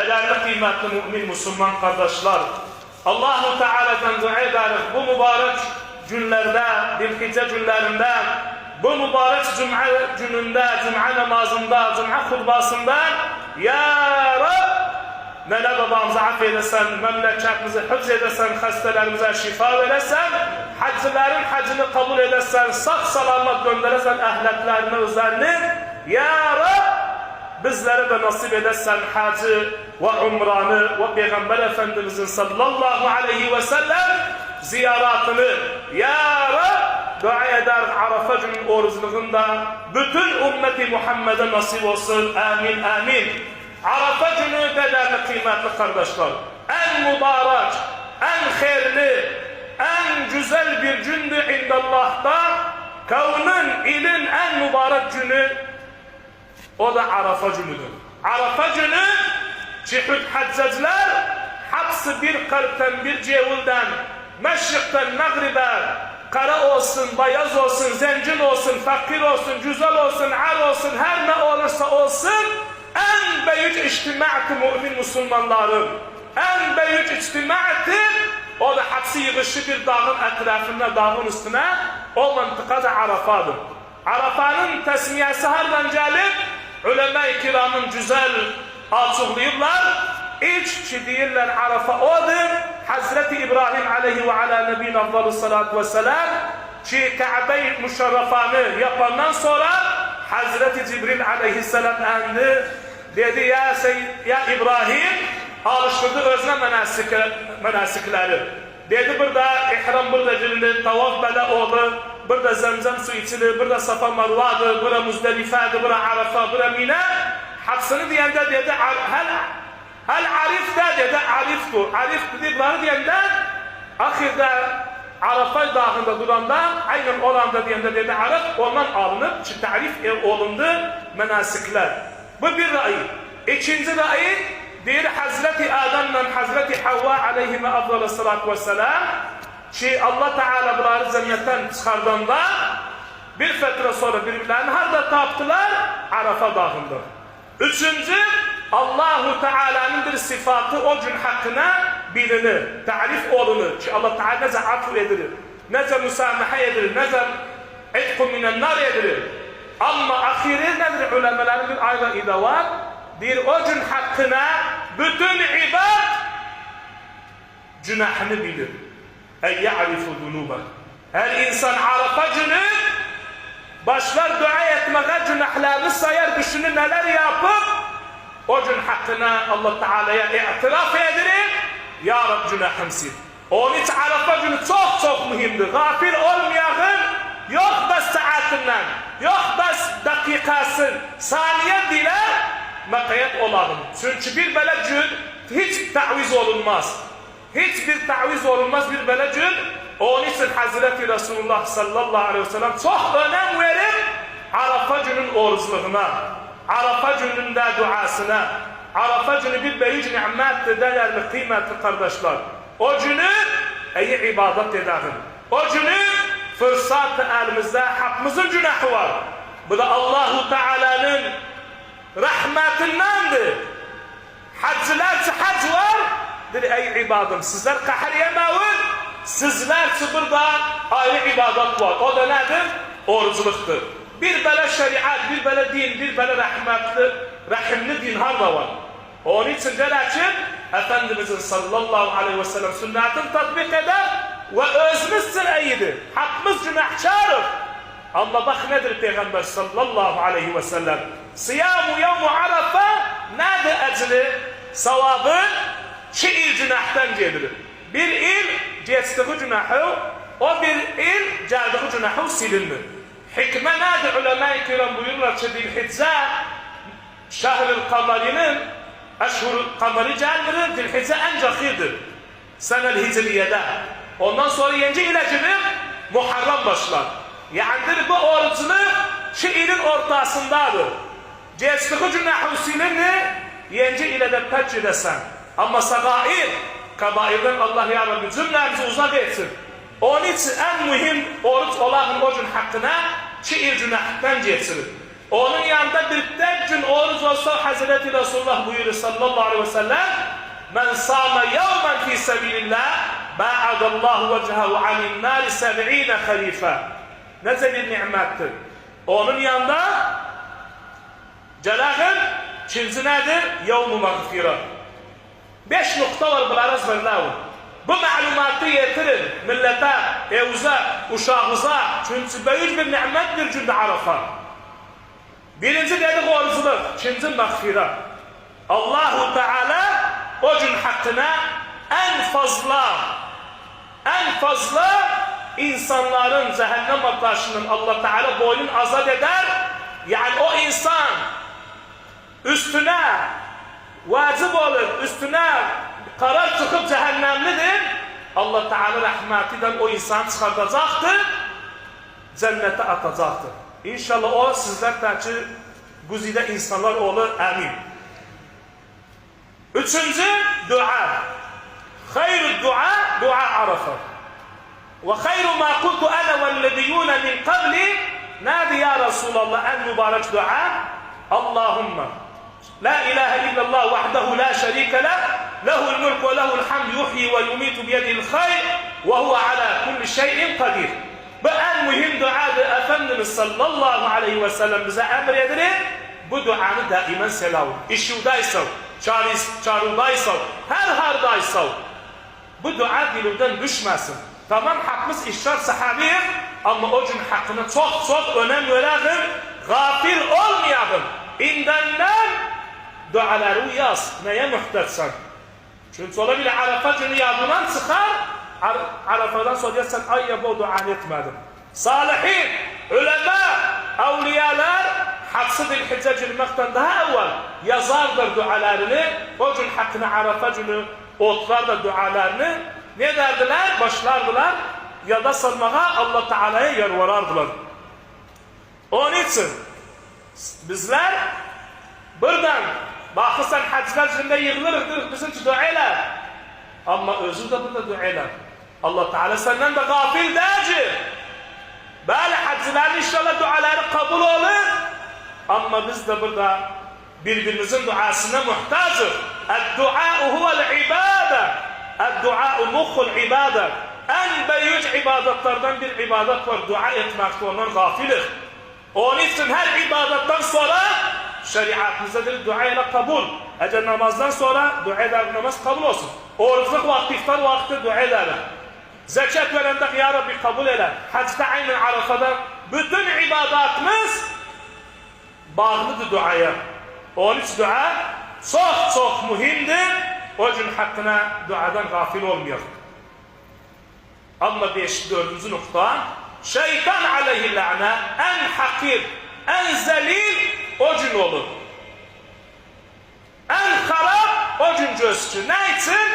Değerli kıymetli mümin Müslüman kardeşler, Allah-u Teala'dan dua ederiz bu mübarek günlerde, Zilhicce günlerinde, bu mübarek Cuma gününde, Cuma namazında, Cuma hutbasında Ya Rab, nene babamızı affedersen, memleketimizi hıfz edersen, hastalarımıza şifa verirsen, hacıların hacını kabul edersen, sağ salamat gönderirsen ahlaklarını, özlerini, Ya Rab, bizlere de nasip edersen hacı ve umranı ve Peygamber Efendimizin sallallahu aleyhi ve sellem ziyaratını Ya Rab dua eder Arafa günün orucluğunda bütün ümmeti Muhammed'e nasip olsun. Amin amin. Arafa günü değerli kıymetli kardeşler, en mübarek, en hayırlı, en güzel bir gündü indallah'ta. Kavmin ilin en mübarek günü o da Arafa günüdür. Arafa günü çift haccacılar hepsi bir kalpten, bir cevulden, meşrikten, mağribe, kara olsun, beyaz olsun, zengin olsun, fakir olsun, güzel olsun, ar olsun, her ne olursa olsun, en büyük içtimaatı mümin Müslümanların, en büyük içtimaatı, o da hepsi yığışı bir dağın etrafında, dağın üstüne, o mıntıkada Arafa'dır. Arafa'nın tesmiyesi hardan gelip, ulema-i kiramın güzel açıklayıblar. İlk ki deyirler Arafa odur. Hazreti İbrahim aleyhi ve ala nebine afdalu salatu vesselam ki Kabe-i Müşerrefanı yapandan sonra Hazreti Cibril aleyhisselam endi. Dedi ya İbrahim alıştırdı özne menasikleri. Dedi burada ihram burada girildi, tavaf bela oldu. Burada zemzem su içilir, burada Safa Marvadır, burada Müzdelife'dir, burada Arafa, burada Mina. Hepsini diyende dedi, hel arif de dedi, ariftu. Arif dedikleri diyende, ahirde Arafa dağında duranda, aynen oranda diyende dedi, arif, ondan alınıp, ki tarif olundu menasikler. Bu bir ra'yi. İkinci ra'yi, diyor Hazreti Adem'le Hazreti Havva aleyhime afdalı salatu vesselam, ki Allah Teala bunları cennetten çıkardığında bir fetre sonra birbirlerini harda taptılar? Arafa dağında. Üçüncü, Allah-u Teala'nın bir sıfatı o gün hakkına bilinir, tarif olunur. Ki Allah Teala nece afu edilir, nece müsamaha edilir, nece etkum minennar edilir. Ama ahiri nedir ulemaların bir ayrı ide var? Bir o gün hakkına bütün ibad günahını bilir. En ya'rifu zunuba. Her insan Arafa günü başlar dua etmeye, günahlarını sayar, düşünür neler yapıp o gün hakkına Allah Teala'ya itiraf edilir. Ya Rab günahım sil. Onun için Arafa günü çok çok mühimdir. Gafil olmayalım. Yok da saatinden, yok da dakikasın, saniye dile makayet olalım. Çünkü bir böyle gün hiç taviz olunmaz. Hiçbir taviz olunmaz bir böyle gün. Onun için Hazreti Resulullah sallallahu aleyhi ve sellem çok önem verip Arafa günün oruçluğuna, Arafa gününde duasına, Arafa günü bir büyük nimettir değerli kıymetli kardeşler. O günü iyi ibadet edelim. O günü fırsat elimizde hakkımızın günahı var. Bu da Allah-u Teala'nın rahmetindendir. Hacılar ki hac var. Ey ibadım sizler kahır yemeyin. Sizler ki burada ayrı ibadet var. O da nedir? Oruçluktur. Bir böyle şeriat, bir böyle din, bir böyle rahmetli, rahimli din harda var. Onun için gerek ki Efendimizin sallallahu aleyhi ve sellem sünnetini tatbik eder ve özümüzsün iyidir. Hakkımız günahkarır. Ama bak nedir Peygamber sallallahu aleyhi ve sellem? Siyamu yevmu Arafa nedir ecri? Savabı 2 il günahdan gelilir. Bir il geçtiği günahı, o bir il geldiği günahı silinir. Hikme nedir? Ulema-i kiram buyururlar ki Zilhicce şehr-i kamarinin eşhur-i kamari geldirir. Zilhicce en cahirdir. Sene-i Hicriye'de. Ondan sonra yeni ile girir, Muharrem başlar. Yani bu orucunu 2 ilin ortasındadır. Geçtiği günahı silinir, yeni ile de pek edesen. Ama sagair, kabairden Allah ya Rabbi cümlemizi uzak etsin. Onun için en mühim oruç olan o gün hakkına 2 il günahdan geçirir. Onun yanında bir tek gün oruç olsa Hazreti Resulullah buyuruyor sallallahu aleyhi ve sellem: "Men sâme yevmen fî sebilillah ba'adallahu vechehu anin nâri 70 halife." Nece bir nimettir. Onun yanında Cenab-ı ikinci nedir? Yevm-u mağfira. 5 nokta var bunlar ezberleyin. Bu malumatı yetirin millete, evuza, uşağınıza. Çünkü büyük bir nimet bir günde Arafa. Birinci dedik oruculuk, ikinci mağfira. Allahu Teala o gün hakkına en fazla insanların cehennem ateşinin Allah Teala boynun azat eder. Yani o insan üstüne vacip olur, üstüne karar çıkıp cehennemlidir. Allah Teala rahmetinden o insan çıkartacaktır, cennete atacaktır. İnşallah o sizlerden güzide insanlar olur, amin. Üçüncü dua. Hayru dua, dua Arafa. Ve hayru ma kultu ana ve'l-nebiyyûne min qabli. Nerede ya Resulallah en mübarek dua? Allahümme la ilahe illallah vahdehu la şerike leh, lehul mulk ve lehul hamd, yuhyi ve yumitu biyedihil hayr ve huve ala kulli şeyin kadir. Bu en mühim duadır. Efendimiz sallallahu aleyhi ve sellem bize emredilir. Bu duanı daimen selavun. İşudaysa, çağrıldaysa, her hardaysa bu dua dilimden düşmesin. Tamam hakkımız işler sahabiyim ama o gün hakkına çok önem verelim. Gafil olmayalım. İndenden duaları yaz. Neye muhtaçsan? Çünkü olabilir Arafa günü yadından çıkar. Arafadan sonra dersen ay ya bu duanı etmedim. Salihin, ulema, evliyalar Haksız Zilhicce girmekten daha evvel yazardır dualarını. O gün hakkına Arafa günü oturarlar dualarını. Ne derdiler? Başlardılar. Yada salmağa Allah Teala'ya yalvarardılar. Onun için bizler buradan bakırsan hacılar günde yığılırız bizimki duayla. Ama özü de burada duayla. Allah Teala senden de gafil değil. Böyle hacıların inşallah duaları kabul olur. Ama biz de burada birbirimizin duasına muhtacız. El-dua'u huvel ibade. El-dua'u mukhul ibade. En büyük ibadetlerden bir ibadet var. Dua etmekte ondan gafilir. Onun için her ibadetten sonra şeriatımızdadır dua ile kabul. Eğer namazdan sonra dua eder, namaz kabul olsun. Oruçluk vakti, iftar vakti dua eder. Zekat verendek ya Rabbi kabul eder. Hacda aynen Arafa'da bütün ibadatımız bağlıdır duaya. Onun için dua çok mühimdir. O gün hakkına duadan gafil olmuyor. Ama 4. nokta, şeytan aleyhi la'ne en hakir, en zelil o gün olur. En harap o gün gözükür. Ne için?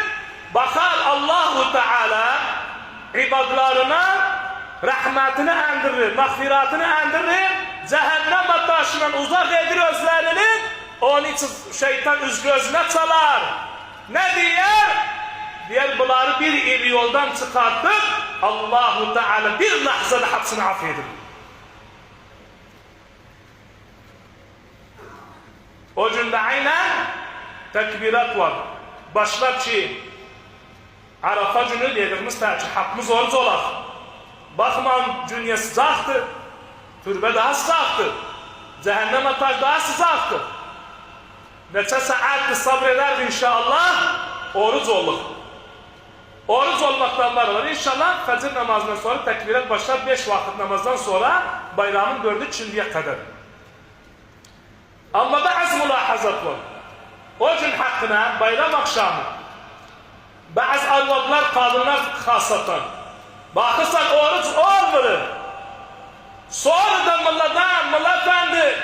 Bakar Allahu Teala ibadlarına rahmetini endirir, mağfiratını endirir, cehennem ateşinden uzak edir özlerini. Onun için şeytan üz gözüne çalar. Ne diyer? Diğer bunları bir il yoldan çıkartıp Allahu Teala bir lahzada hapsini affedir. O günde aynen tekbirat var. Başlar ki Arafa günü dediğimiz ki hakkımız oruç olar. Bakman dünya sıcaktır. Türbe daha sıcaktır. Cehennem ateş daha sıcaktır. Neçe saattir sabreder inşallah oruç olur. Oruç olmaktan var. İnşallah fecir namazından sonra tekbirat başlar 5 vakit namazdan sonra bayramın 4'ü çindiye kadar. Ama bazı mülahazat var. O gün hakkına bayram akşamı bazı evlatlar, kadınlar hasatan bakırsan oruç olmuyor. Sonradan millet efendi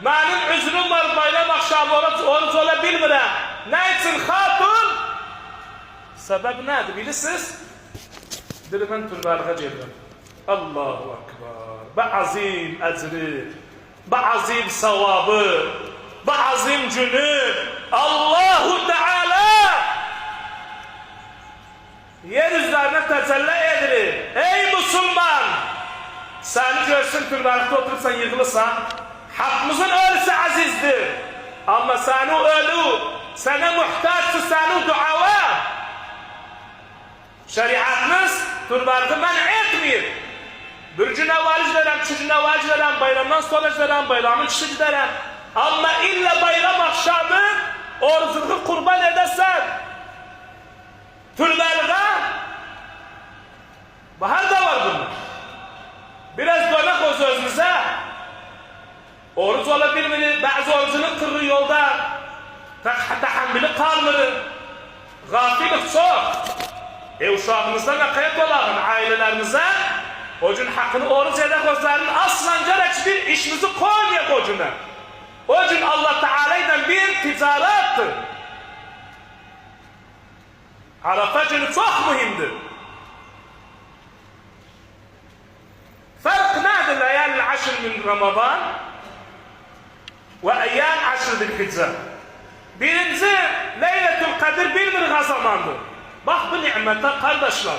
benim üzrüm var bayram akşamı oruç olabilmir. Ne için hatun? Sebep nedir bilirsiniz? Dirimen türbelerine geldim. Allahu Ekber. Bu azim ecri, bu azim sevabı, bu azim günü Allahu Teala yeryüzlerine tecelli edilir. Ey Müslüman! Seni görsün türbelerine oturursan yığılırsan Hakkımızın ölüsü azizdir. Ama seni ölü, sana muhtaçtır seni duava. Şeriatımız turbardı men etmiyor. Bir güne valiz veren, iki güne valiz veren, bayramdan sonra veren, bayramın çıkıcı veren. Ama illa bayram akşamı orucunu kurban edersen, turbarıda bahar da var bunun. Biraz dönek o sözümüze. Oruç olabilir mi? Bazı orucunun kırığı yolda tahammülü kalmır. Gafillik çok. Uşağımızdan akayet olalım ailelerimize. O gün hakkını oruç edek olsaların aslan gerek bir işimizi koymayak o güne. O gün Allah Teala ile bir ticarettır. Arafa günü çok mühimdir. Fark nedir leyalil aşr min Ramazan ve eyyam aşr zilhicce? Birinci Leyletul Kadir bir zamandır. Bak bu nimete kardeşler.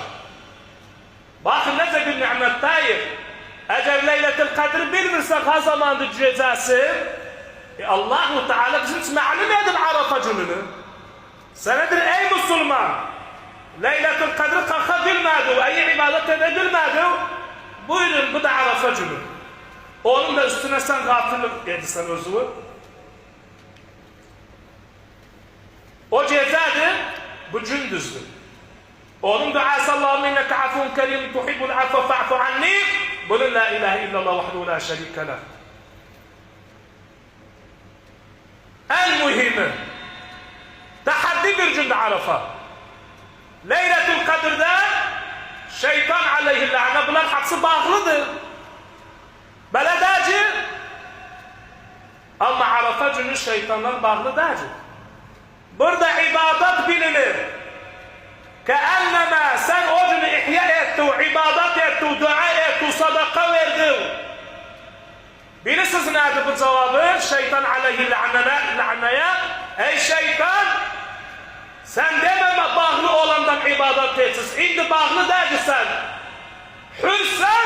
Bakın nece bir nimetteyir. Eğer Leyletul Kadir bilmirse zamandır cezası, Allah-u Teala bizim için malum edin Arafa gününü. Senedir ey Müslüman, Leyletul Kadir kalka bilmedi, ey ibadet edebilmedi. Buyurun bu da Arafa günü. Onun da üstüne sen gafillik edilsen özü. O cezadır, bu gündüzdür. Onun duası Allahümme inneke afun kerim tuhibbul affa fa'fu anni. Bunun la ilahe illallah vahdehu la şerike leh. En mühimi, tahaddi bir günde Arafa. Leyletul Kadir'de şeytan aleyhillâne bunlar hapsi bağlıdır. Beledacı. Ama Arafa günü şeytanlar bağlı değil. Burada ibadet bilinir. Keenneme sen o günü ihya etti, ibadet etti, dua etti, sadaka verdi. Bilirsiniz nedir bu cevabı? Şeytan aleyhillâne'ye ey şeytan sen dememe bağlı olandan ibadet etsiz. İndi bağlı değilsen. Hürsen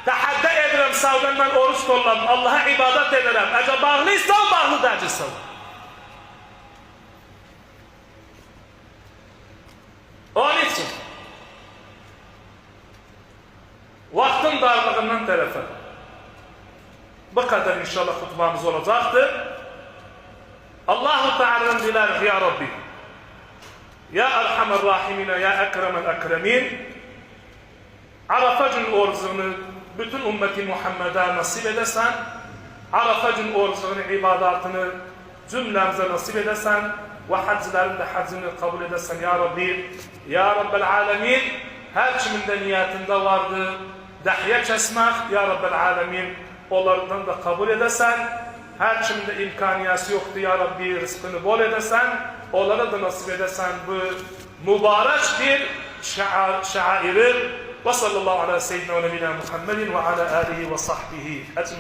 tahadda ederim savdan ben oruç kullanım. Allah'a ibadet ederim. Eğer bağlıysan bağlı değilsen. Onun için vaktin darlığından tarafa bu kadar inşallah hutbamız olacaktır. Allah-u Teala'dan dilerim ya Rabbi. Ya Erhamer Rahimine, ya Ekremel Ekremin. Arafa gün orucunu bütün ümmeti Muhammed'e nasip edersen, Arafa gün orucunu, ibadatını cümlemize nasip edersen ve hacıların da hacını kabul edersen ya Rabbi. Ya Rabbel Alemin, her kimin de niyetinde vardı, dahye kesmek ya Rabbel Alemin, onlardan da kabul edersen, her kimin de imkaniyası yoktu ya Rabbi, rızkını bol edersen, onlara da nasip edersen bu mübarek bir şairi ve sallallahu ala seyyidina ve nebina Muhammedin ve ala alihi ve sahbihi ecmaîn.